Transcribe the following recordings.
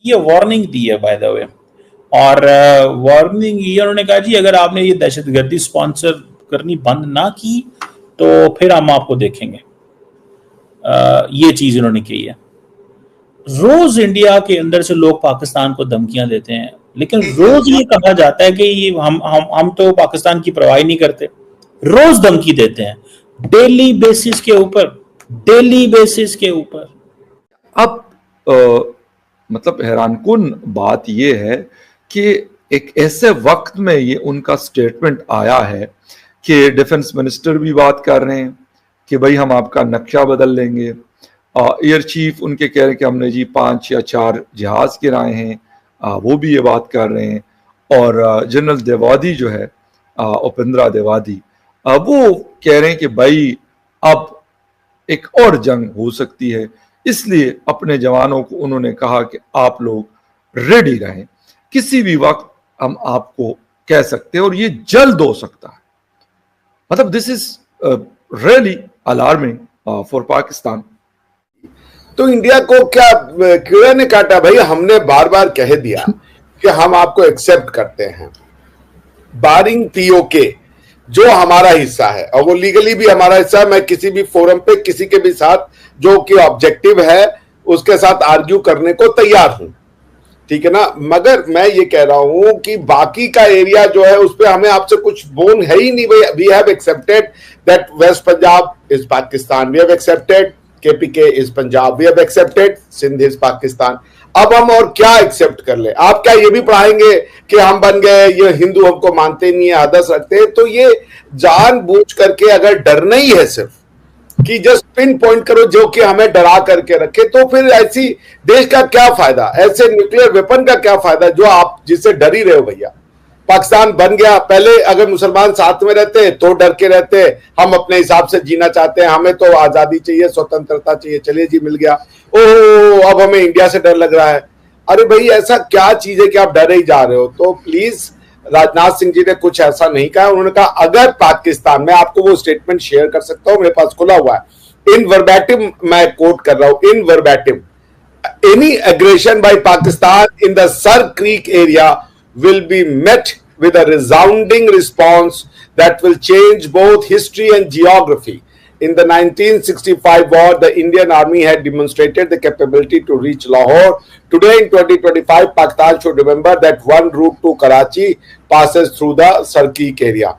ये वार्निंग दी है by the way. और वार्निंग ये उन्होंने कहा जी अगर आपने ये दहशतगर्दी स्पॉन्सर करनी बंद ना की तो फिर हम आपको देखेंगे। ये चीज उन्होंने कही है। रोज इंडिया के अंदर से लोग पाकिस्तान को धमकियां देते हैं, लेकिन रोज ये कहा जाता है कि ये हम तो पाकिस्तान की परवाह नहीं करते। रोज धमकी देते हैं, डेली बेसिस के ऊपर। अब मतलब हैरानकुन बात यह है कि एक ऐसे वक्त में ये उनका स्टेटमेंट आया है कि डिफेंस मिनिस्टर भी बात कर रहे हैं कि भाई हम आपका नक्शा बदल लेंगे। एयर चीफ उनके कह रहे हैं कि हमने जी 5 या 4 जहाज गिराए हैं, वो भी ये बात कर रहे हैं। और जनरल द्विवेदी जो है, उपेंद्रा द्विवेदी, वो कह रहे हैं कि भाई अब एक और जंग हो सकती है, इसलिए अपने जवानों को उन्होंने कहा कि आप लोग रेडी रहें, किसी भी वक्त हम आपको कह सकते हैं और ये जल्द हो सकता है। मतलब this is really alarming for Pakistan. तो इंडिया को क्या कीड़े ने काटा भाई? हमने बार बार कह दिया कि हम आपको एक्सेप्ट करते हैं बारिंग पीओके, जो हमारा हिस्सा है और वो लीगली भी हमारा हिस्सा है। मैं किसी भी फोरम पे किसी के भी साथ जो कि ऑब्जेक्टिव है उसके साथ आर्ग्यू करने को तैयार हूं, ठीक है ना। मगर मैं ये कह रहा हूं कि बाकी का एरिया जो है उस पर हमें आपसे कुछ बोन है ही नहीं। We have accepted that west Punjab is Pakistan, we have accepted KPK is Punjab, we have accepted Sindh is Pakistan. अब हम और क्या एक्सेप्ट कर ले? आप क्या ये भी पढ़ाएंगे कि हम बन गए, ये हिंदू हमको मानते नहीं है, आदर्श रखते हैं? तो ये जानबूझ करके अगर डरना ही है सिर्फ कि जस्ट पिन पॉइंट करो जो कि हमें डरा करके रखे, तो फिर ऐसी देश का क्या फायदा, ऐसे न्यूक्लियर वेपन का क्या फायदा जो आप जिससे डर ही रहे हो भैया। पाकिस्तान बन गया, पहले अगर मुसलमान साथ में रहते तो डर के रहते, हम अपने हिसाब से जीना चाहते हैं, हमें तो आजादी चाहिए, स्वतंत्रता चाहिए, चलिए जी मिल गया, ओह अब हमें इंडिया से डर लग रहा है। अरे भाई ऐसा क्या चीज है कि आप डरे ही जा रहे हो? तो प्लीज, राजनाथ सिंह जी ने कुछ ऐसा नहीं कहा। उन्होंने कहा अगर पाकिस्तान, मैं आपको वो स्टेटमेंट शेयर कर सकता हूं, मेरे पास खुला हुआ है, इन वर्बैटिम मैं कोट कर रहा हूं, in verbatim, any aggression by Pakistan in the Sir Creek area will be met with a resounding response that will change both history and geography. In the 1965 war, the Indian Army had demonstrated the capability to reach Lahore. Today in 2025, Pakistan should remember that one route to Karachi passes through the Sarkik area.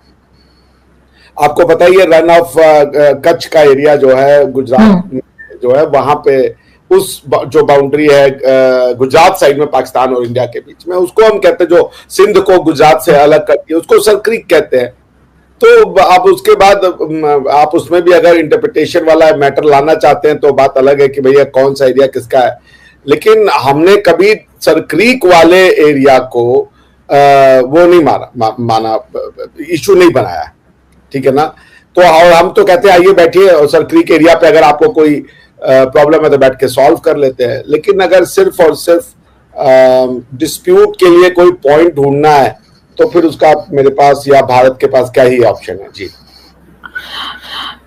आपको पता ही है run of Kutch का area जो है गुजरात जो है, वहां पे उस जो बाउंड्री है गुजरात साइड में पाकिस्तान और इंडिया के बीच में, उसको हम कहते हैं, जो सिंध को गुजरात से अलग करती है उसको सरक्रीक कहते हैं। तो आप उसके बाद आप उसमें भी अगर इंटरप्रिटेशन वाला मैटर लाना चाहते हैं तो बात अलग है कि भैया कौन सा एरिया किसका है, लेकिन हमने कभी सरक्रीक वाले एरिया को वो नहीं माना इशू नहीं बनाया, ठीक है ना। तो और हम तो कहते हैं आइए बैठिए और सरक्रीक एरिया पे अगर आपको कोई प्रॉब्लम है तो बैठ के सॉल्व कर लेते हैं। लेकिन अगर सिर्फ और सिर्फ डिस्प्यूट के लिए कोई पॉइंट ढूंढना है तो फिर उसका मेरे पास या भारत के पास क्या ही ऑप्शन है? जी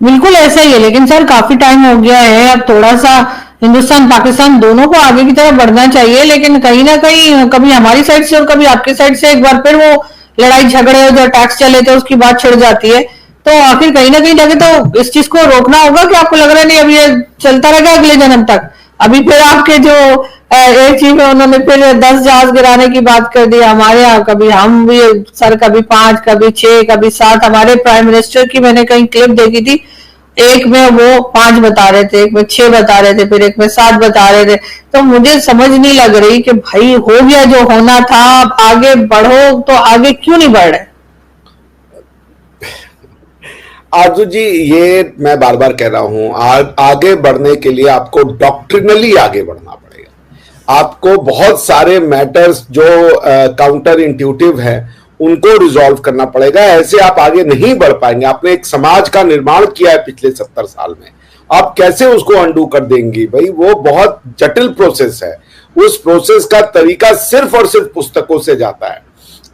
बिल्कुल ऐसा ही है। लेकिन सर काफी टाइम हो गया है, अब थोड़ा सा हिंदुस्तान पाकिस्तान दोनों को आगे की तरफ बढ़ना चाहिए, लेकिन कहीं ना कहीं कभी हमारी साइड से और कभी आपकी साइड से एक बार फिर वो लड़ाई झगड़े जो अटैक्स चले थे उसकी बात छिड़ जाती है। तो आखिर कहीं ना कहीं जाके तो इस चीज को रोकना होगा कि आपको लग रहा है नहीं अब ये चलता रहेगा अगले जन्म तक? अभी फिर आपके जो एयर चीफ है उन्होंने फिर 10 जहाज गिराने की बात कर दी। हमारे यहाँ कभी हम भी सर कभी 5 कभी 6 कभी 7, हमारे प्राइम मिनिस्टर की मैंने कहीं क्लिप देखी थी, एक में वो 5 बता रहे थे, एक में 6 बता रहे थे, फिर एक में 7 बता रहे थे। तो मुझे समझ नहीं लग रही कि भाई हो गया जो होना था, अब आगे बढ़ो, तो आगे क्यों नहीं बढ़ रहे? आरजू जी, ये मैं बार बार कह रहा हूं, आगे बढ़ने के लिए आपको डॉक्ट्रिनली आगे बढ़ना पड़ेगा। आपको बहुत सारे मैटर्स जो काउंटर इंट्यूटिव है उनको रिजॉल्व करना पड़ेगा, ऐसे आप आगे नहीं बढ़ पाएंगे। आपने एक समाज का निर्माण किया है पिछले 70 साल में, आप कैसे उसको अंडू कर देंगी? भाई वो बहुत जटिल प्रोसेस है, उस प्रोसेस का तरीका सिर्फ और सिर्फ पुस्तकों से जाता है।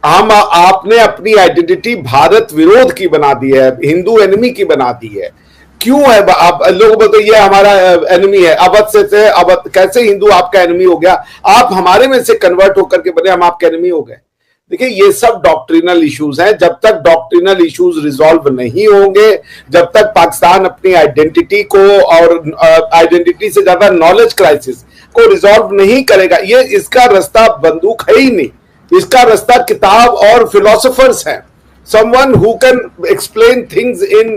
आपने अपनी आइडेंटिटी भारत विरोध की बना दी है, हिंदू एनिमी की बना दी है। क्यों है? आप लोग बोलते ये हमारा एनिमी है, अवध से अवध कैसे हिंदू आपका एनिमी हो गया? आप हमारे में से कन्वर्ट होकर के बने, हम आपके एनिमी हो गए? देखिए, ये सब डॉक्ट्रिनल इश्यूज हैं। जब तक डॉक्ट्रिनल इश्यूज रिजॉल्व नहीं होंगे, जब तक पाकिस्तान अपनी आइडेंटिटी को और आइडेंटिटी से ज्यादा नॉलेज क्राइसिस को रिजॉल्व नहीं करेगा, ये इसका रास्ता बंदूक है ही नहीं। इसका रास्ता किताब और फिलोसोफर्स हैं। someone who can explain things in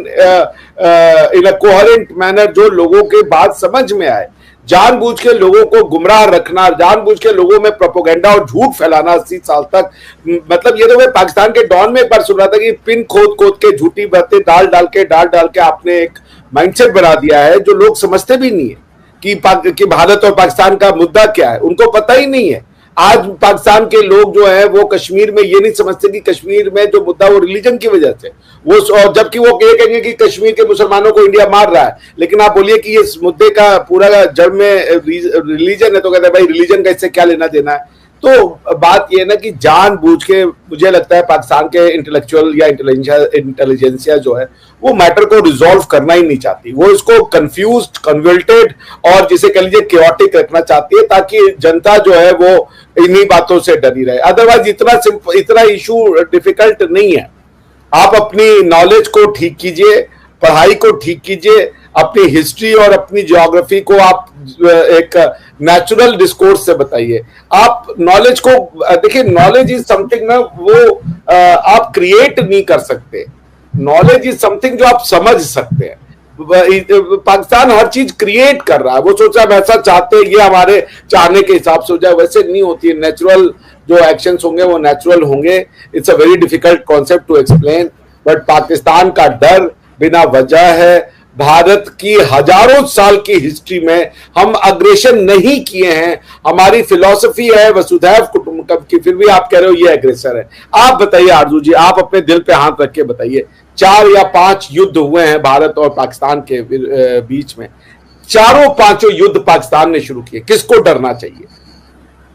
a coherent manner, जो लोगों के बात समझ में आए। जानबूझ के लोगों को गुमराह रखना, जानबूझ के लोगों में प्रोपोगेंडा और झूठ फैलाना 80 साल तक, मतलब ये तो मैं पाकिस्तान के डॉन में एक बार सुन रहा था कि पिन खोद खोद के झूठी बातें डाल डाल के आपने एक माइंडसेट बना दिया है जो लोग समझते भी नहीं है कि भारत और पाकिस्तान का मुद्दा क्या है। उनको पता ही नहीं है। आज पाकिस्तान के लोग जो है वो कश्मीर में ये नहीं समझते कि कश्मीर में जो मुद्दा वो रिलीजन की वजह से वो, जबकि वो ये कहेंगे कि कश्मीर के मुसलमानों को इंडिया मार रहा है, लेकिन आप बोलिए कि इस मुद्दे का पूरा जड़ में रिलीजन है, तो कहते हैं भाई रिलीजन का इससे क्या लेना देना है। तो बात ये है ना कि जानबूझ के, मुझे लगता है पाकिस्तान के इंटेलेक्चुअल या इंटेलिजेंसिया जो है वो मैटर को रिजॉल्व करना ही नहीं चाहती। वो इसको कंफ्यूज्ड, कन्वर्टेड और जिसे कह लीजिए क्योटिक रखना चाहती है, ताकि जनता जो है वो इन्हीं बातों से डरी रहे। अदरवाइज इतना इशू डिफिकल्ट नहीं है। आप अपनी नॉलेज को ठीक कीजिए, पढ़ाई को ठीक कीजिए, अपनी हिस्ट्री और अपनी ज्योग्राफी को आप एक नेचुरल डिस्कोर्स से बताइए। आप नॉलेज को देखिए, नॉलेज इज समथिंग ना वो आप क्रिएट नहीं कर सकते। नॉलेज इज समथिंग जो आप समझ सकते हैं। पाकिस्तान हर चीज क्रिएट कर रहा है। वो सोचा हम ऐसा चाहते हैं, ये हमारे चाहने के हिसाब से हो जाए, वैसे नहीं होती है। नेचुरल जो एक्शंस होंगे वो नेचुरल होंगे। It's a very difficult concept to explain, but Pakistan का डर बिना वजह है। भारत की हजारों साल की हिस्ट्री में हम अग्रेशन नहीं किए हैं। हमारी फिलॉसफी है वसुधैव कुटुंबकम की, फिर भी आप कह रहे हो ये अग्रेसर है। आप बताइए आरजू जी, आप अपने दिल पे हाथ रख के बताइए, 4 या 5 युद्ध हुए हैं भारत और पाकिस्तान के बीच में। चारों पांचों युद्ध पाकिस्तान ने शुरू किए। किसको डरना चाहिए?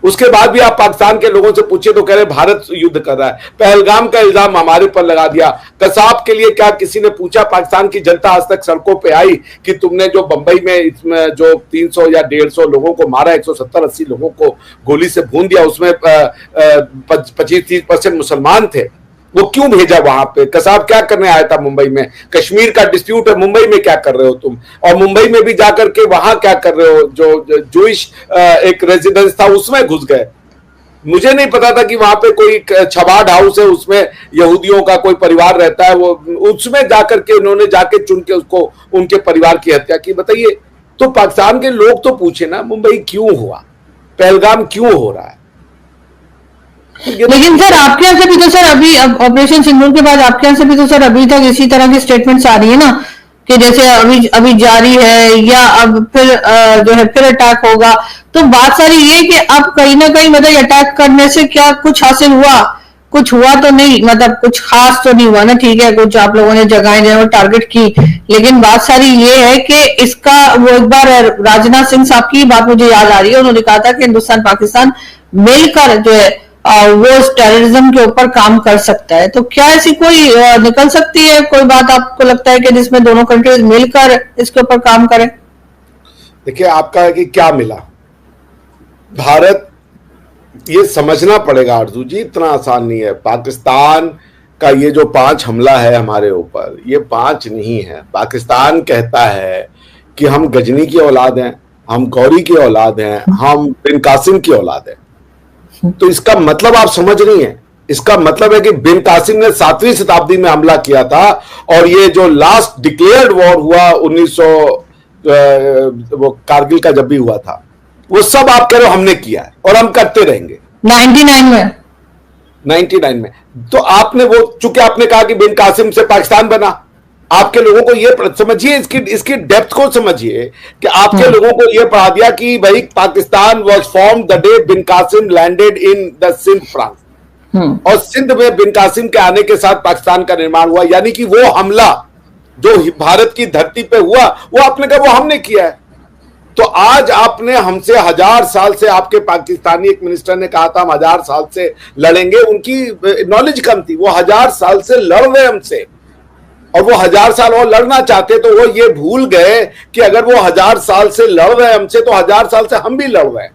उसके बाद भी आप पाकिस्तान के लोगों से पूछिए तो कह रहे भारत युद्ध कर रहा है। पहलगाम का इल्जाम हमारे पर लगा दिया। कसाब के लिए क्या किसी ने पूछा? पाकिस्तान की जनता आज तक सड़कों पे आई कि तुमने जो बंबई में इसमें जो 300 या 150 लोगों को मारा, 170-80 लोगों को गोली से भून दिया, उसमें 25-30% मुसलमान थे, वो क्यों भेजा वहां पे? कसाब क्या करने आया था मुंबई में? कश्मीर का डिस्प्यूट है, मुंबई में क्या कर रहे हो तुम? और मुंबई में भी जाकर के वहां क्या कर रहे हो? जो जूइश एक रेजिडेंस था उसमें घुस गए। मुझे नहीं पता था कि वहां पे कोई छबाड हाउस है, उसमें यहूदियों का कोई परिवार रहता है, वो उसमें जाकर के उन्होंने जाके चुन के उसको उनके परिवार की हत्या की। बताइए, तो पाकिस्तान के लोग तो पूछे ना, मुंबई क्यों हुआ, पहलगाम क्यों हो रहा है? लेकिन सर आपके यहाँ से भी तो सर अभी ऑपरेशन सिंदूर के बाद आपके यहाँ से भी तो सर अभी तक इसी तरह की स्टेटमेंट्स आ रही है ना कि जैसे अभी जारी है या अब फिर जो है फिर अटैक होगा। तो बात सारी ये कि अब कहीं ना कहीं मतलब अटैक करने से क्या कुछ हासिल हुआ? कुछ हुआ तो नहीं, मतलब कुछ खास तो नहीं हुआ ना। ठीक है, कुछ आप लोगों ने जगहें जो है टारगेट की, लेकिन बात सारी ये है कि इसका वो एक बार राजनाथ सिंह साहब की बात मुझे याद आ रही है। उन्होंने कहा था कि हिंदुस्तान पाकिस्तान मिलकर जो है वो टेररिज्म के ऊपर काम कर सकता है। तो क्या ऐसी कोई निकल सकती है कोई बात आपको लगता है कि जिसमें दोनों कंट्रीज मिलकर इसके ऊपर काम करें? देखिए, आपका है कि क्या मिला, भारत ये समझना पड़ेगा आरजू जी, इतना आसान नहीं है। पाकिस्तान का ये जो 5 हमला है हमारे ऊपर, ये 5 नहीं है। पाकिस्तान कहता है कि हम गजनी की औलाद हैं, हम गौरी की औलाद हैं, हम बिन कासिम की औलाद हैं। तो इसका मतलब आप समझ रही हैं, इसका मतलब है कि बिन कासिम ने 7वीं शताब्दी में हमला किया था, और ये जो लास्ट डिक्लेयर्ड वॉर हुआ 1900 वो कारगिल का जब भी हुआ था, वो सब आप कह रहे हो हमने किया है और हम करते रहेंगे। 99 में तो आपने वो, चूंकि आपने कहा कि बिन कासिम से पाकिस्तान बना, आपके लोगों को ये समझिए, इसकी डेप्थ को समझिए कि आपके लोगों को ये पढ़ा दिया कि भाई Pakistan was from the day bin Qasim landed in the Sindh province, और सिंध में बिन कासिम के आने के साथ पाकिस्तान का निर्माण हुआ। यानी कि वो हमला जो भारत की धरती पे हुआ, वो आपने कहा वो हमने किया है। तो आज आपने हमसे 1000 साल से, आपके पाकिस्तानी एक मिनिस्टर ने कहा था हम 1000 साल से लड़ेंगे, उनकी नॉलेज कम थी, वो 1000 साल से लड़ रहे हमसे। और वो 1000 साल और लड़ना चाहते, तो वो ये भूल गए कि अगर वो 1000 साल से लड़ रहे हैं हमसे, तो 1000 साल से हम भी लड़ रहे हैं।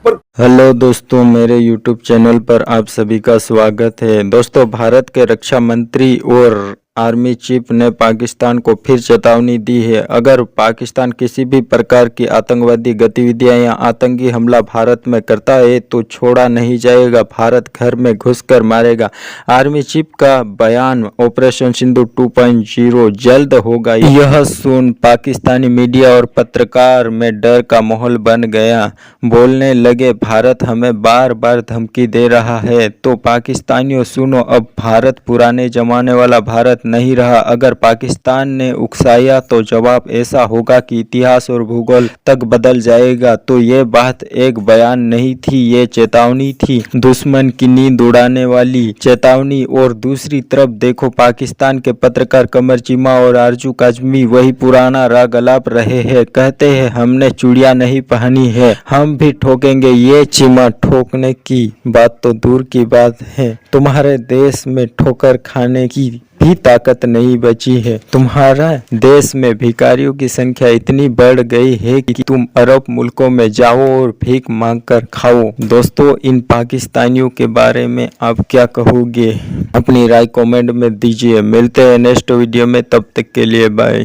पर हेलो दोस्तों, मेरे YouTube चैनल पर आप सभी का स्वागत है। दोस्तों, भारत के रक्षा मंत्री और आर्मी चीफ ने पाकिस्तान को फिर चेतावनी दी है। अगर पाकिस्तान किसी भी प्रकार की आतंकवादी गतिविधियां या आतंकी हमला भारत में करता है तो छोड़ा नहीं जाएगा, भारत घर में घुसकर मारेगा। आर्मी चीफ का बयान ऑपरेशन सिंधु 2.0 जल्द होगा। यह सुन पाकिस्तानी मीडिया और पत्रकार में डर का माहौल बन गया। बोलने लगे, भारत हमें बार बार धमकी दे रहा है। तो पाकिस्तानियों सुनो, अब भारत पुराने जमाने वाला भारत नहीं रहा। अगर पाकिस्तान ने उकसाया तो जवाब ऐसा होगा कि इतिहास और भूगोल तक बदल जाएगा। तो ये बात एक बयान नहीं थी, ये चेतावनी थी, दुश्मन की नींद उड़ाने वाली चेतावनी। और दूसरी तरफ देखो, पाकिस्तान के पत्रकार कमर चीमा और आरजू काजमी वही पुराना राग अलाप रहे हैं। कहते हैं हमने चूड़ियां नहीं पहनी है, हम भी ठोकेंगे। ये चीमा ठोकने की बात तो दूर की बात है, तुम्हारे देश में ठोकर खाने की भी ताकत नहीं बची है। तुम्हारा देश में भिखारियों की संख्या इतनी बढ़ गई है कि तुम अरब मुल्कों में जाओ और भीख मांगकर खाओ। दोस्तों, इन पाकिस्तानियों के बारे में आप क्या कहोगे? अपनी राय कमेंट में दीजिए। मिलते हैं नेक्स्ट वीडियो में, तब तक के लिए बाय।